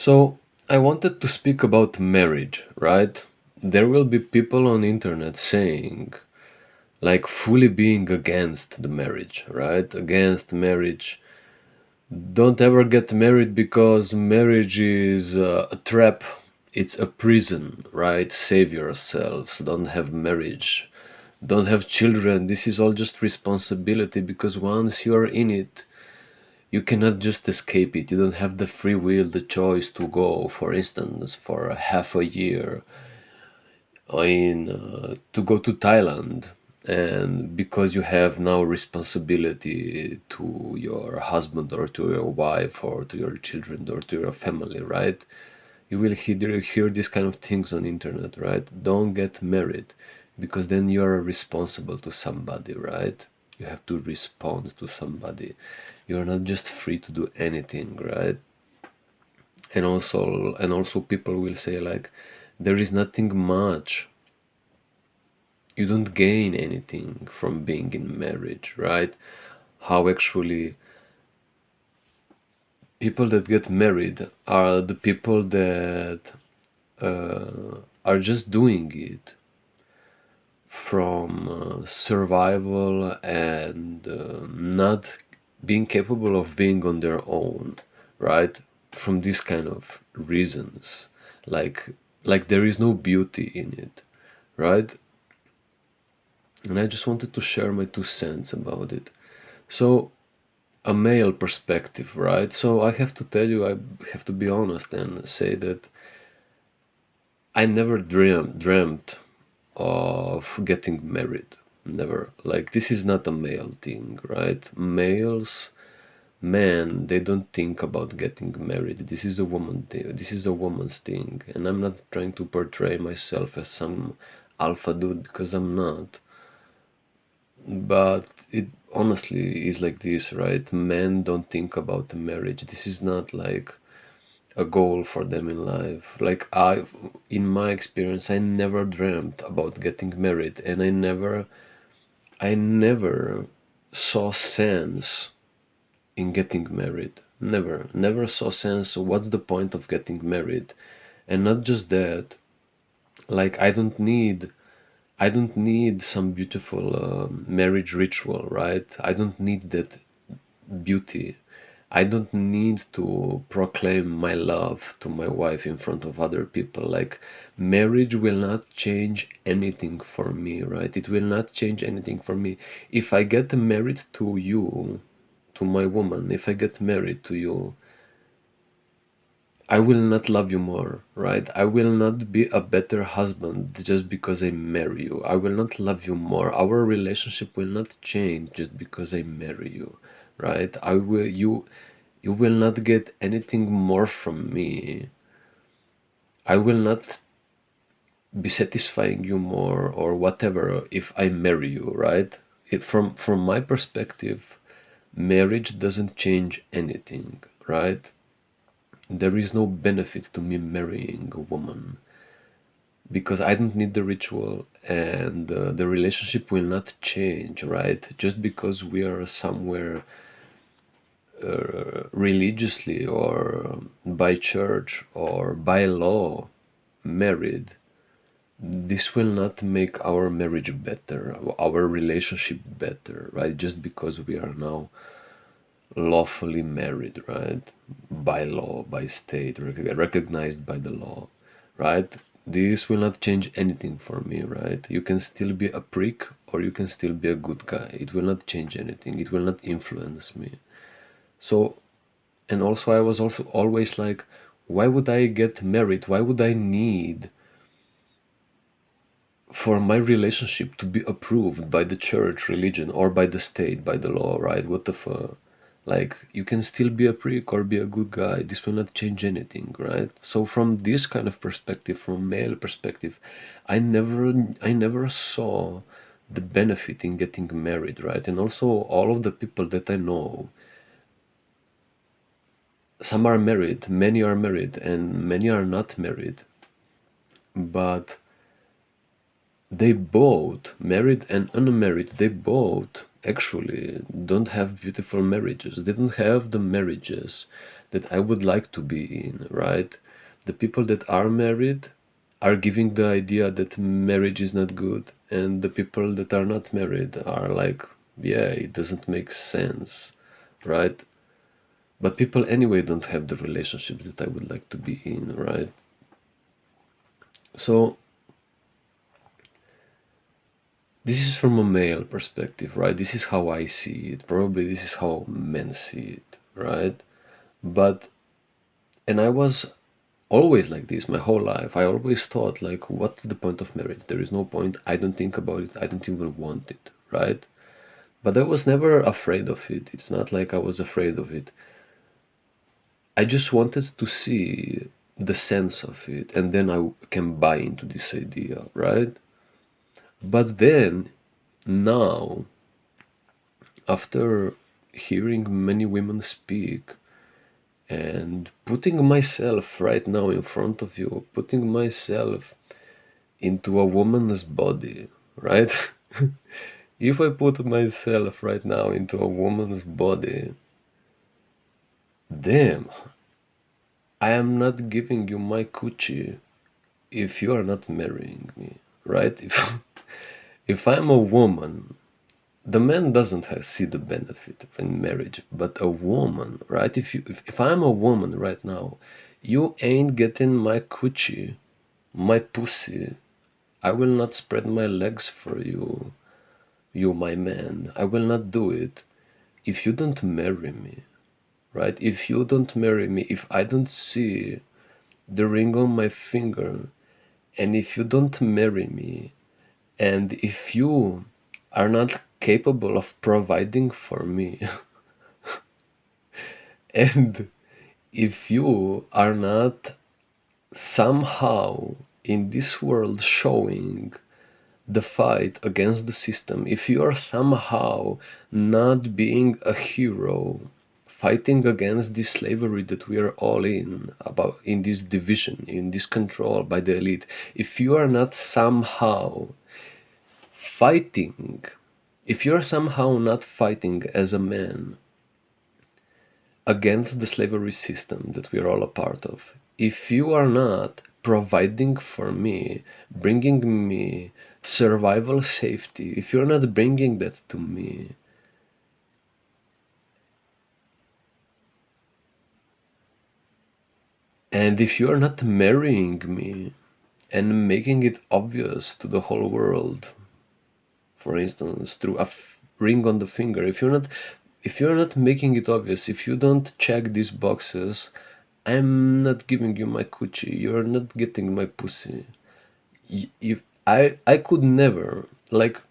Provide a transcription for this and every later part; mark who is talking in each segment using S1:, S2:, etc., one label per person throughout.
S1: So I wanted to speak about marriage, right? There will be people on the internet saying, like fully being against the marriage, right? Against marriage. Don't ever get married because marriage is a trap. It's a prison, right? Save yourselves. Don't have marriage. Don't have children. This is all just responsibility because once you're in it, you cannot just escape it. You don't have the free will, the choice to go, for instance, for a half a year to go to Thailand, and because you have now responsibility to your husband or to your wife or to your children or to your family, right? You will hear these kind of things on internet, right? Don't get married because then you are responsible to somebody, right? You have to respond to somebody. You're not just free to do anything, right? And also people will say like there is nothing much. You don't gain anything from being in marriage, right? How actually people that get married are the people that are just doing it from survival and not being capable of being on their own, right? From these kind of reasons, like there is no beauty in it, right? And I just wanted to share my 2 cents about it. So a male perspective, right? So I have to tell you, I have to be honest and say that I never dreamt of getting married. Never. Like this is not a male thing, right? Males, men, they don't think about getting married. This is a woman thing. This is a woman's thing, and I'm not trying to portray myself as some alpha dude because I'm not. But it honestly is like this, right? Men don't think about the marriage. This is not like a goal for them in life. Like in my experience, I never dreamt about getting married, and I never saw sense in getting married. Never saw sense. So what's the point of getting married? And not just that, like I don't need some beautiful marriage ritual, right? I don't need that beauty. I don't need to proclaim my love to my wife in front of other people. Like, marriage will not change anything for me, right? It will not change anything for me. If I get married to you, to my woman, if I get married to you, I will not love you more, right? I will not be a better husband just because I marry you. I will not love you more. Our relationship will not change just because I marry you, right? You will not get anything more from me. I will not be satisfying you more or whatever if I marry you, right? From my perspective, marriage doesn't change anything, right? There is no benefit to me marrying a woman because I don't need the ritual, and the relationship will not change, right? Just because we are somewhere religiously or by church or by law married, this will not make our marriage better, our relationship better, right? Just because we are now lawfully married, right? By law, by state, recognized by the law, right? This will not change anything for me, right? You can still be a prick or you can still be a good guy. It will not change anything. It will not influence me. So, and also I was also always like, why would I get married? Why would I need for my relationship to be approved by the church, religion, or by the state, by the law, right? What the fuck? Like, you can still be a prick or be a good guy. This will not change anything, right? So from this kind of perspective, from male perspective, I never saw the benefit in getting married, right? And also all of the people that I know, some are married, many are married, and many are not married. But they both, married and unmarried, they both actually don't have beautiful marriages. They don't have the marriages that I would like to be in, right? The people that are married are giving the idea that marriage is not good, and the people that are not married are like, yeah, it doesn't make sense, right? But people anyway don't have the relationships that I would like to be in, right? So this is from a male perspective, right? This is how I see it. Probably this is how men see it, right? But, and I was always like this my whole life. I always thought, like, what's the point of marriage? There is no point. I don't think about it. I don't even want it, right? But I was never afraid of it. It's not like I was afraid of it. I just wanted to see the sense of it, and then I can buy into this idea, right? But then, now, after hearing many women speak and putting myself right now in front of you, putting myself into a woman's body, right? If I put myself right now into a woman's body, damn, I am not giving you my coochie if you are not marrying me, right? If I'm a woman, the man doesn't see the benefit of in marriage, but a woman, right? If I'm a woman right now, you ain't getting my coochie, my pussy. I will not spread my legs for you, you my man. I will not do it if you don't marry me, right? If you don't marry me, if I don't see the ring on my finger, and if you don't marry me, and if you are not capable of providing for me, and if you are not somehow in this world showing the fight against the system, if you are somehow not being a hero fighting against this slavery that we are all in, about in this division, in this control by the elite, if you are not somehow fighting, if you are somehow not fighting as a man against the slavery system that we are all a part of, if you are not providing for me, bringing me survival safety, if you're not bringing that to me, and if you are not marrying me and making it obvious to the whole world, for instance, through a ring on the finger, if you're not making it obvious, if you don't check these boxes, I'm not giving you my coochie, you're not getting my pussy. If I could never, like,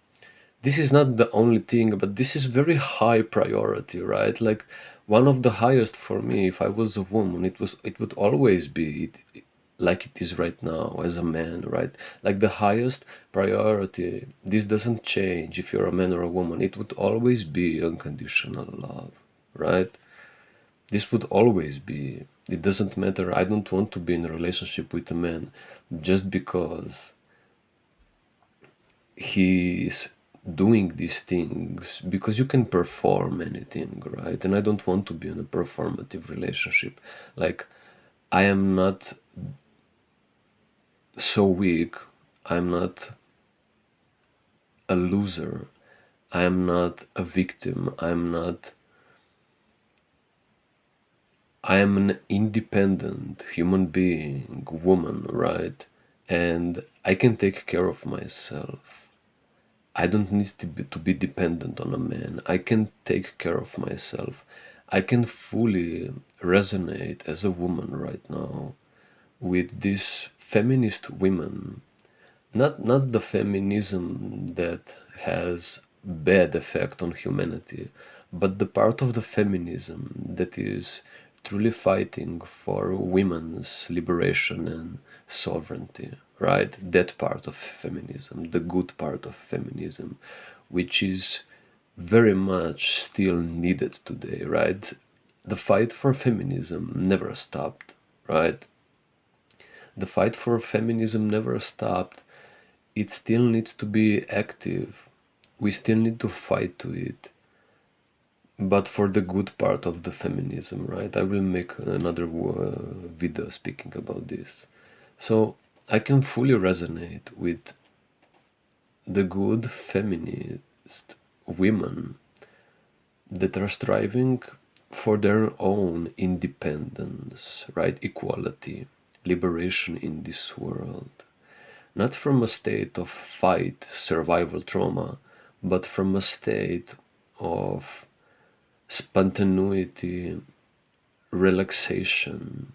S1: this is not the only thing, but this is very high priority, right? Like, one of the highest for me, if I was a woman, it would always be like it is right now as a man, right? Like, the highest priority, this doesn't change if you're a man or a woman, it would always be unconditional love, right? This would always be. It doesn't matter. I don't want to be in a relationship with a man just because he is doing these things, because you can perform anything, right? And I don't want to be in a performative relationship. Like, I am not so weak. I'm not a loser. I am not a victim. I am an independent human being, woman, right? And I can take care of myself. I don't need to be dependent on a man. I can take care of myself. I can fully resonate as a woman right now with these feminist women. Not the feminism that has bad effect on humanity, but the part of the feminism that is truly fighting for women's liberation and sovereignty, right? That part of feminism, the good part of feminism, which is very much still needed today, right? The fight for feminism never stopped, right? The fight for feminism never stopped. It still needs to be active. We still need to fight to it. but for the good part of the feminism, right? I will make another video speaking about this. So I can fully resonate with the good feminist women that are striving for their own independence, right? Equality, liberation in this world. Not from a state of fight, survival trauma, but from a state of spontaneity, relaxation,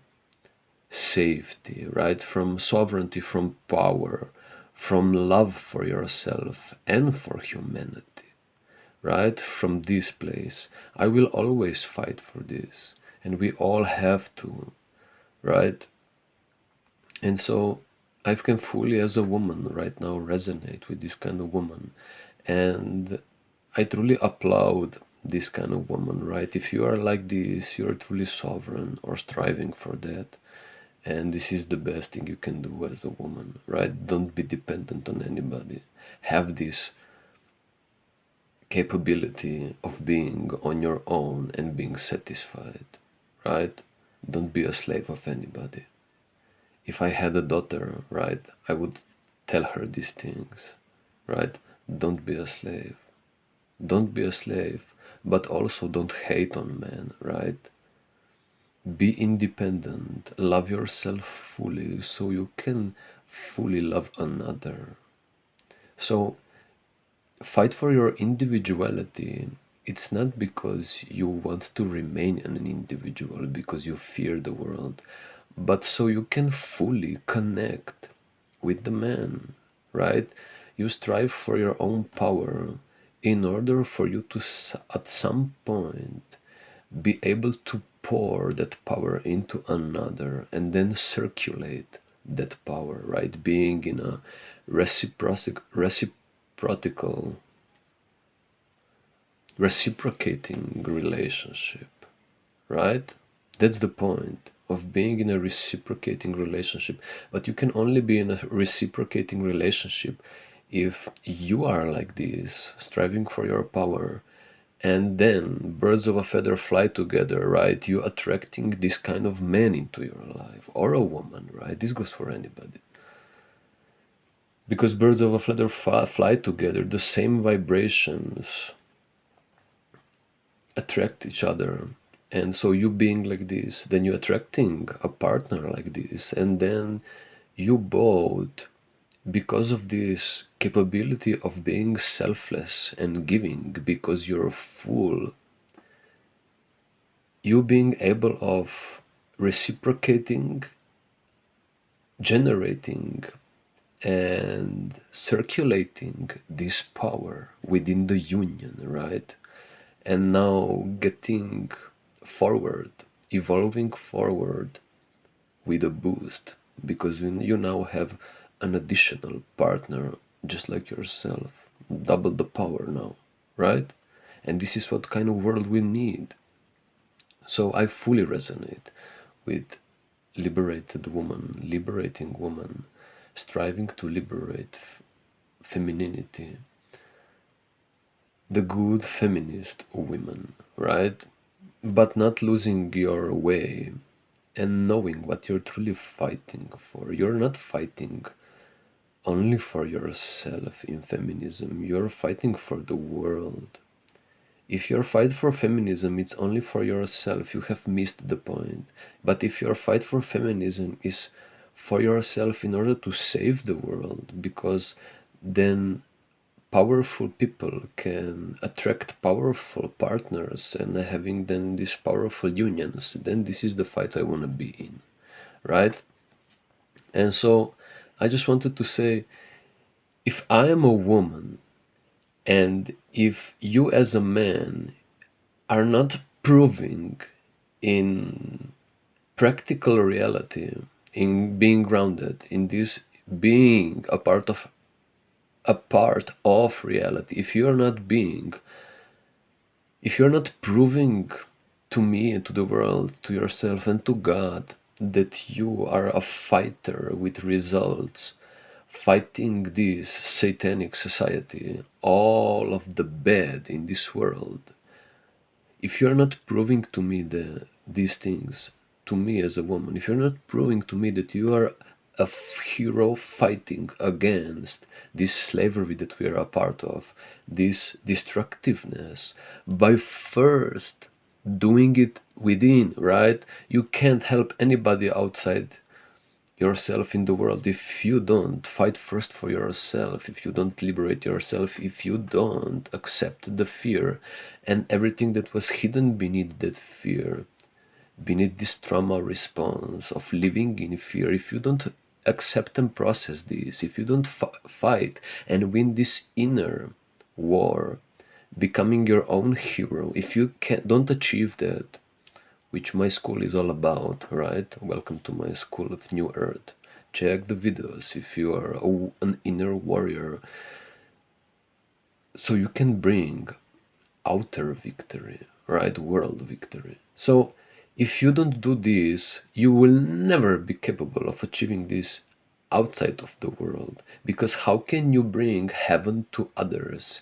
S1: safety, right? From sovereignty, from power, from love for yourself and for humanity, right? From this place. I will always fight for this, and we all have to, right? And so I can fully, as a woman right now, resonate with this kind of woman. And I truly applaud this kind of woman, right? If you are like this, you're truly sovereign or striving for that. And this is the best thing you can do as a woman, right? Don't be dependent on anybody. Have this capability of being on your own and being satisfied, right? Don't be a slave of anybody. If I had a daughter, right, I would tell her these things, right? Don't be a slave. Don't be a slave, but also don't hate on men, right? Be independent, love yourself fully so you can fully love another. So fight for your individuality. It's not because you want to remain an individual, because you fear the world, but so you can fully connect with the man, right? You strive for your own power in order for you to, at some point, be able to pour that power into another and then circulate that power, right? Being in a reciprocating relationship, right? That's the point of being in a reciprocating relationship. But you can only be in a reciprocating relationship if you are like this, striving for your power, and then birds of a feather fly together, right? You attracting this kind of man into your life, or a woman, right? This goes for anybody. Because birds of a feather fly together, the same vibrations attract each other. And so you being like this, then you attracting a partner like this, and then you both, because of this capability of being selfless and giving, because you're full, you being able of reciprocating, generating, and circulating this power within the union, right? And now getting forward, evolving forward with a boost, because you now have an additional partner just like yourself, double the power now, right? And this is what kind of world we need. So I fully resonate with liberated woman, liberating woman, striving to liberate femininity, the good feminist women, right? But not losing your way and knowing what you're truly fighting for. You're not fighting only for yourself in feminism, you're fighting for the world. If your fight for feminism is only for yourself, you have missed the point. But if your fight for feminism is for yourself in order to save the world, because then powerful people can attract powerful partners and having then these powerful unions, then this is the fight I want to be in, right? And so I just wanted to say, if I am a woman and if you as a man are not proving in practical reality, in being grounded, in this being a part of reality, if you're not being, if you're not proving to me and to the world, to yourself and to God, that you are a fighter with results, fighting this satanic society, all of the bad in this world, if you're not proving to me these things, to me as a woman, if you're not proving to me that you are a hero fighting against this slavery that we are a part of, this destructiveness, by first doing it within, right? You can't help anybody outside yourself in the world if you don't fight first for yourself, if you don't liberate yourself, if you don't accept the fear and everything that was hidden beneath that fear, beneath this trauma response of living in fear, if you don't accept and process this, if you don't fight and win this inner war, becoming your own hero, if you don't achieve that, which my school is all about, right? Welcome to my school of New Earth. Check the videos if you are an inner warrior, so you can bring outer victory, right? World victory. So if you don't do this, you will never be capable of achieving this outside of the world, because how can you bring heaven to others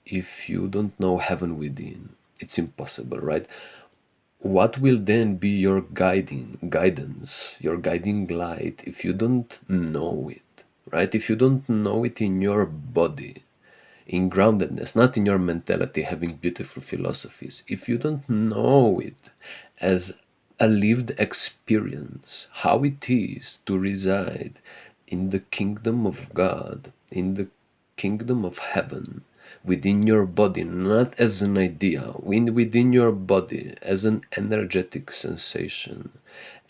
S1: if you don't know heaven within? It's impossible, right? What will then be your guidance, your guiding light, if you don't know it, right? If you don't know it in your body, in groundedness, not in your mentality, having beautiful philosophies, if you don't know it as a lived experience, how it is to reside in the kingdom of God, in the kingdom of heaven, within your body, not as an idea, within your body, as an energetic sensation,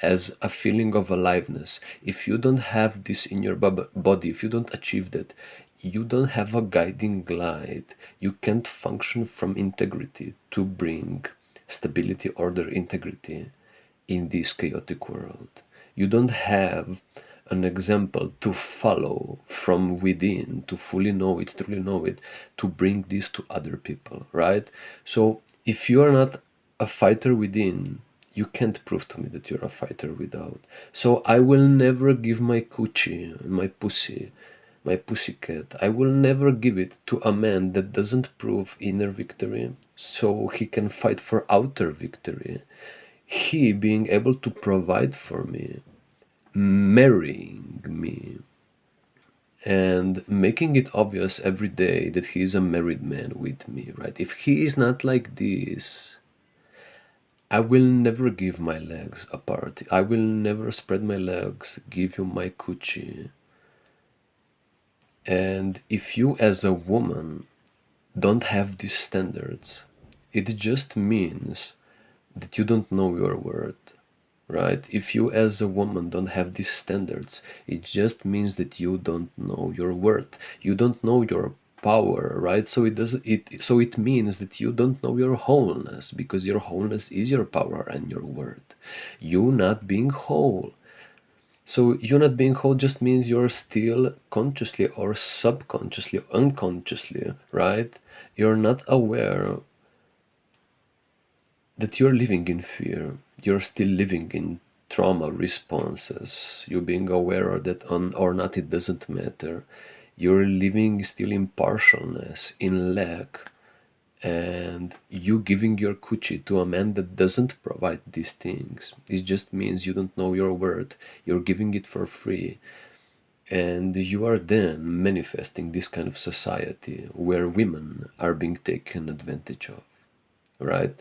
S1: as a feeling of aliveness. If you don't have this in your body, if you don't achieve that, you don't have a guiding light. You can't function from integrity to bring stability, order, integrity in this chaotic world. You don't have an example to follow from within, to fully know it, truly know it, to bring this to other people, right? So if you are not a fighter within, you can't prove to me that you're a fighter without. So I will never give my coochie, my pussy, my pussycat, I will never give it to a man that doesn't prove inner victory so he can fight for outer victory. He being able to provide for me, marrying me, and making it obvious every day that he is a married man with me, right? If he is not like this, I will never give my legs apart. I will never spread my legs, give you my coochie. And if you as a woman don't have these standards, it just means that you don't know your worth, right? If you as a woman don't have these standards, it just means that you don't know your worth. You don't know your power, right? So it means that you don't know your wholeness, because your wholeness is your power and your worth. You not being whole. So you not being whole just means you're still consciously or subconsciously, unconsciously, right? You're not aware that you're living in fear. You're still living in trauma responses. You being aware of that or not, it doesn't matter. You're living still in partialness, in lack, and you giving your coochie to a man that doesn't provide these things. It just means you don't know your worth. You're giving it for free. And you are then manifesting this kind of society where women are being taken advantage of, right?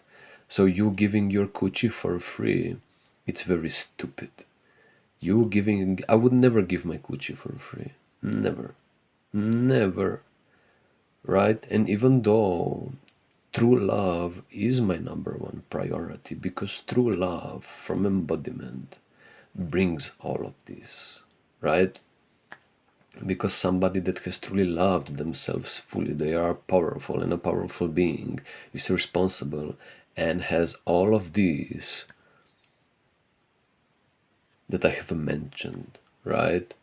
S1: So you giving your coochie for free, it's very stupid. You giving, I would never give my coochie for free. Never. Never. Right? And even though true love is my number one priority, because true love from embodiment brings all of this, right? Because somebody that has truly loved themselves fully, they are powerful, and a powerful being is responsible and has all of these that I have mentioned, right?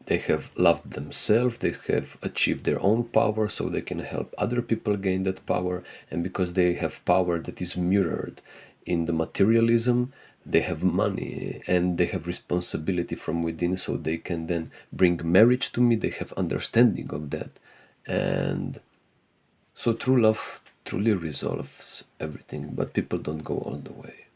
S1: They have loved themselves, they have achieved their own power so they can help other people gain that power, and because they have power that is mirrored in the materialism, they have money and they have responsibility from within, so they can then bring marriage to me. They have understanding of that. And so true love truly resolves everything, but people don't go all the way.